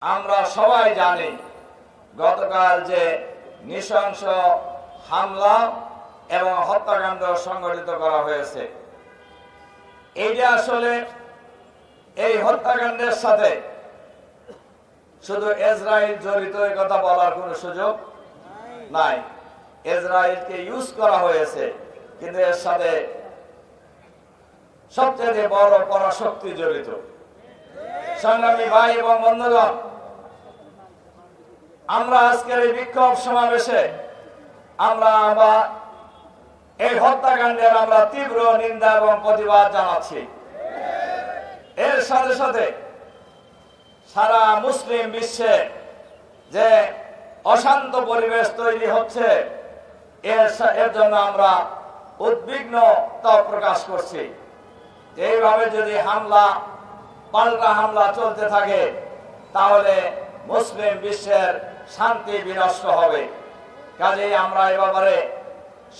আমরা সবাই জানি গতকাল যে নৃশংস হামলা এবং হত্যাকাণ্ড সংঘটিত করা হয়েছে, এইটা আসলে এই হত্যাকাণ্ডের সাথে শুধু ইসরায়েল জড়িত এই কথা বলার কোনো সুযোগ নাই। ইসরায়েলকে ইউজ করা হয়েছে, কিন্তু এর সাথে সবচেয়ে বড় পরাশক্তি জড়িত। সংগ্রামী ভাই এবং বন্ধুগণ, আমরা আজকের এই বিক্ষোভ সমাবেশে আমরা এই হত্যাকাণ্ডের আমরা তীব্র নিন্দা এবং প্রতিবাদ জানাচ্ছি। এর সাথে সাথে সারা মুসলিম বিশ্বে যে অশান্ত পরিবেশ তৈরি হচ্ছে, এর জন্য আমরা উদ্বিগ্নতা প্রকাশ করছি। এইভাবে যদি পাল্টা হামলা চলতে থাকে, তাহলে মুসলিম বিশ্বের শান্তি বিনষ্ট হবে। কাজেই আমরা এ ব্যাপারে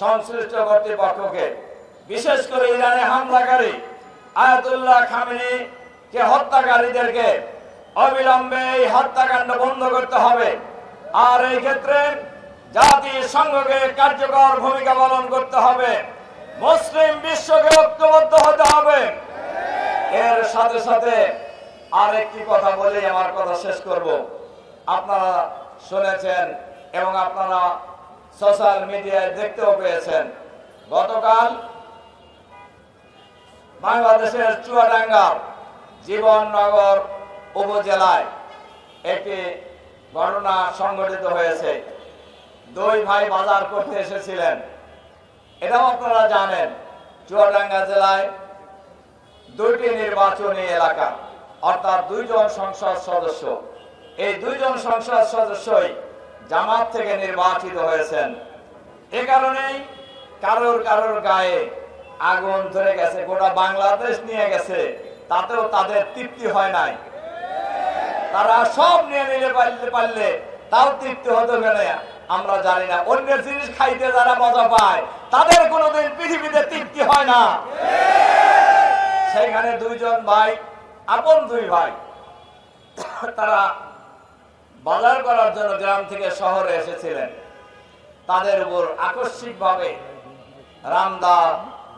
সংশ্লিষ্ট কর্তৃপক্ষকে, বিশেষ করে ইরানে হামলাকারী আয়াতুল্লাহ খামেনি কে হত্যাকারীদেরকে অবিলম্বে এই হত্যাকাণ্ড বন্ধ করতে হবে। আর এই ক্ষেত্রে জাতিসংঘকে কার্যকর ভূমিকা পালন করতে হবে। মুসলিম বিশ্বকে ঐক্যবদ্ধ হতে হবে। এর সাথে সাথে আরেকটি কথা বলে আমার কথা শেষ করব। আপনারা শুনেছেন এবং আপনারা সোশ্যাল মিডিয়ায় দেখতেও পেয়েছেন, গতকাল বাংলাদেশের চুয়াডাঙ্গার জীবননগর উপজেলায় একটি ঘটনা সংঘটিত হয়েছে। দুই ভাই বাজার করতে এসেছিলেন। এটাও আপনারা জানেন, চুয়াডাঙ্গা জেলায় দুইটি নির্বাচনী এলাকা, অর্থাৎ দুইজন সংসদ সদস্য। এই দুইজন সংসদ সদস্যই জামাত থেকে নির্বাচিত হয়েছেন। এ কারণেই কারোর গায়ে আগুন ধরে গেছে, গোটা বাংলাদেশ নিয়ে গেছে, তাতেও তাদের তৃপ্তি হয় নাই। তারা সব নিয়ে নিতে পারলে তাও তৃপ্তি হতে গেলে আমরা জানি না। অন্যের জিনিস খাইতে যারা মজা পায়, তাদের কোনোদিন পৃথিবীতে তৃপ্তি হয় না। সেখানে দুইজন ভাই, আপন দুই ভাই, তারা বাজার করার জন্য গ্রাম থেকে শহরে এসেছিলেন। তাদের উপর আকস্মিকভাবে রামদা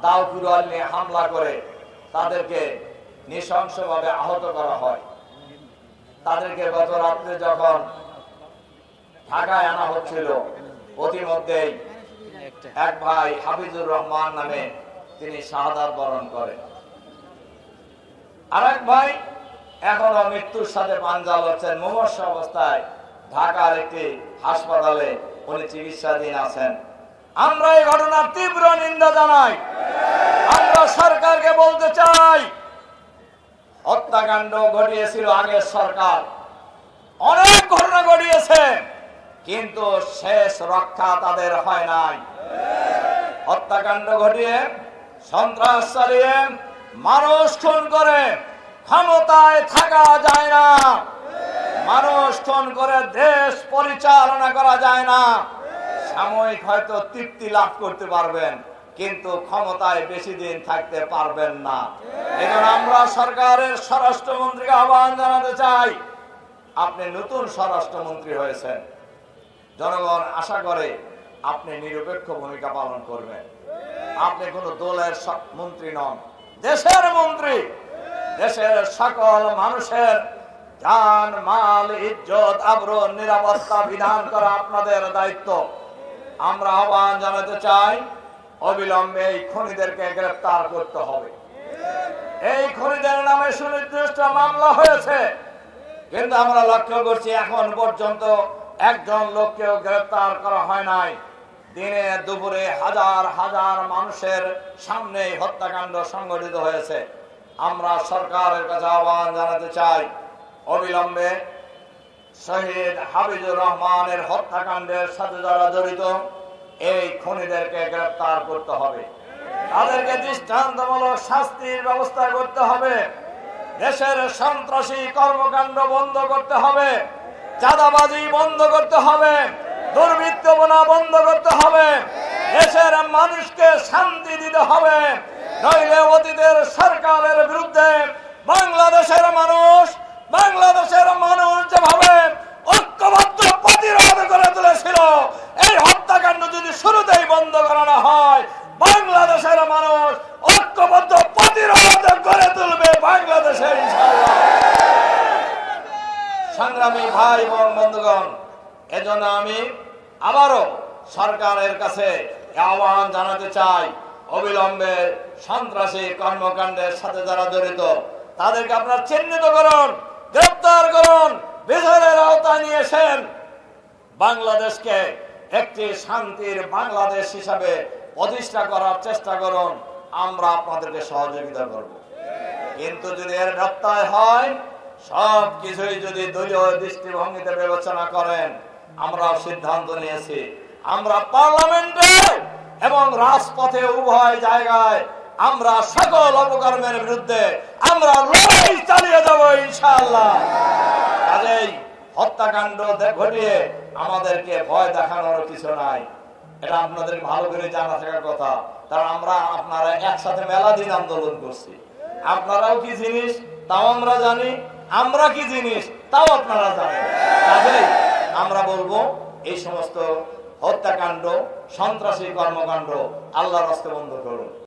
দাও কুড়াল নিয়ে হামলা করে তাদেরকে নৃশংসভাবে আহত করা হয়। তাদেরকে গত রাত্রে যখন ঢাকায় আনা হচ্ছিল, প্রতিমধ্যেই এক ভাই হাফিজুর রহমান নামে তিনি শাহাদাত বরণ করেন। আর এক ভাই এখনো মৃত্যুর সাথে পাঞ্জা লড়ছেন, মুমূর্ষ অবস্থায় ঢাকার একটি হাসপাতালে উনি চিকিৎসাধীন আছেন। আমরা এই ঘটনার তীব্র নিন্দা জানাই। আমরা সরকারকে বলতে চাই, হত্যাকাণ্ড ঘটিয়েছিল আগের সরকার, অনেক ঘটনা ঘটিয়েছে, কিন্তু শেষ রক্ষা তাদের হয় নাই। হত্যাকাণ্ড ঘটিয়ে, সন্ত্রাস চালিয়ে, মানুষ খুন করে ক্ষমতায় থাকা যায় না। মানুষ খুন করে দেশ পরিচালনা করা যায় না। সাময়িক হয়তো তৃপ্তি লাভ করতে পারবেন, কিন্তু ক্ষমতায় বেশি দিন থাকতে পারবেন না। এখন আমরা সরকারের স্বরাষ্ট্রমন্ত্রীকে আহ্বান জানাতে চাই, আপনি নতুন স্বরাষ্ট্রমন্ত্রী হয়েছেন, জনগণ আশা করে আপনি নিরপেক্ষ ভূমিকা পালন করবেন। আপনি কোন দলের মন্ত্রী নন, দেশের মন্ত্রী। দেশের সকল মানুষের জান, মাল, ইজ্জত, আবরুর, নিরাপত্তা বিধান করা আপনাদের দায়িত্ব। আমরা আহ্বান জানাতে চাই, অবিলম্বে এই খুনিদেরকে গ্রেফতার করতে হবে। এই খুনিদের নামে সুনির্দিষ্ট মামলা হয়েছে, কিন্তু আমরা লক্ষ্য করছি এখন পর্যন্ত একজন লোককেও গ্রেফতার করা হয় নাই। দিনে দুপুরে হাজার হাজার মানুষের সামনে হত্যাকাণ্ড সংঘটিত হয়েছে। আমরা সরকারের কাছে আহ্বান জানাতে চাই, অবিলম্বে শহীদ হাফিজুর রহমানের হত্যাকাণ্ডের সাথে যারা জড়িত, এই খুনিদেরকে গ্রেফতার করতে হবে। তাদেরকে দৃষ্টান্তমূলক শাস্তির ব্যবস্থা করতে হবে। দেশের সন্ত্রাসী কর্মকাণ্ড বন্ধ করতে হবে, চাঁদাবাজি বন্ধ করতে হবে, দুর্বৃত্তপনা বন্ধ করতে হবে, দেশের মানুষকে শান্তি দিতে হবে। নইলে অতীতের সরকারের বিরুদ্ধে বাংলাদেশের মানুষ বাংলাদেশের মানুষ যেভাবে ঐক্যবদ্ধ প্রতিরোধ করে তুলেছিল, এই হত্যাকাণ্ড যদি শুরুতেই বন্ধ করানো হয়, বাংলাদেশের মানুষ ঐক্যবদ্ধ প্রতিরোধ করে তুলবে বাংলাদেশে ইনশাআল্লাহ। সংগ্রামী ভাই এবং বন্ধুগণ, এজন্য আমি আবারও সরকারের কাছে আহ্বান জানাতে চাই, অবিলম্বে সন্ত্রাসী কর্মকাণ্ডের সাথে যারা জড়িত তাদেরকে আপনারা চিহ্নিত করুন, গ্রেফতার করুন, বিচারের আওতায় নিয়ে এসেন। বাংলাদেশকে একটি শান্তির বাংলাদেশ হিসাবে প্রতিষ্ঠা করার চেষ্টা করুন, আমরা আপনাদেরকে সহযোগিতা করব। কিন্তু যদি এর ব্যত্যয় হয়, সব কিছুই যদি দলীয় দৃষ্টিভঙ্গিতে বিবেচনা করেন, আমরা সিদ্ধান্ত নিয়েছি আমরা পার্লামেন্টে এবং রাজপথে উভয় জায়গায় আমরা সকল অপকর্মের বিরুদ্ধে আমরা লড়াই চালিয়ে যাব ইনশাআল্লাহ। কাজেই হত্যাকাণ্ড ঘটিয়ে আমাদেরকে ভয় দেখানোর কিছু নাই, এটা আপনাদের ভালো করে জানা থাকার কথা। কারণ আমরা আপনারা একসাথে মেলা দিন আন্দোলন করছি, আপনারাও কি জিনিস তাও আমরা জানি, আমরা কি জিনিস তাও আপনারা জানেন। কাজেই আমরা বলবো এই সমস্ত হত্যাকাণ্ড, সন্ত্রাসী কর্মকাণ্ড আল্লাহর রাস্তায় বন্ধ করুন।